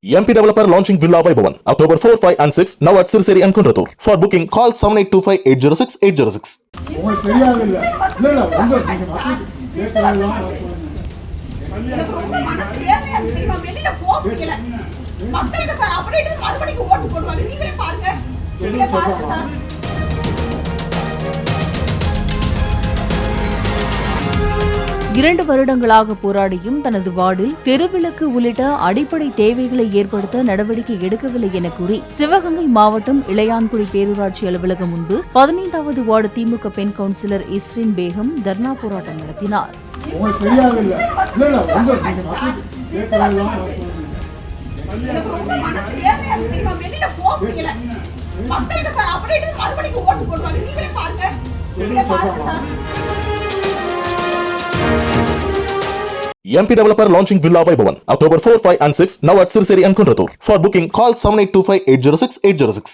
MP developer launching Villa Vaibhavan October 4, 5 and 6 now at Sirseri and Kunratur. For booking call 7825 806 806. உங்களுக்கு தெரியாது இல்ல இல்ல இல்ல உங்க நீங்க மக்கள் கேட்கலாம் எனக்கு ரொம்ப மனசு வேதனையா இருக்கு தெரியுமா? வெளியில போக முடியல. மக்களுக்கு சார் அப்படியே மறுபடியும் ஓட்டு போடுவாங்க. நீங்களே பாருங்க. நீங்களே பாருங்க சார். 2 வருடங்களாக போராடியும் தனது வார்டில் தெருவிளக்கு உள்ளிட்ட அடிப்படை தேவைகளை ஏற்படுத்த நடவடிக்கை எடுக்கவில்லை என கூறி சிவகங்கை மாவட்டம் இளையான்குடி பேரூராட்சி அலுவலகம் முன்பு 15வது வார்டு திமுக பெண் கவுன்சிலர் இஸ்ரின் பேகம் தர்ணா போராட்டம் நடத்தினார். உங்களுக்கு தெரியாது இல்ல இல்ல இல்ல உங்க நீங்க மக்கள் கேட்கலாம் எனக்கு ரொம்ப மனசு வேதனையா இருக்கு தெரியுமா? வெளியில போக முடியல. மக்களுக்கு சார் அப்படியே மறுபடியும் ஓட்டு போடுவாங்க. நீங்களே பாருங்க. நீங்களே பாருங்க sir. MP developer launching Villa Vaibhavan October 4, 5 and 6 now at Sirseri and Kunratur. For booking call 7825 806 806.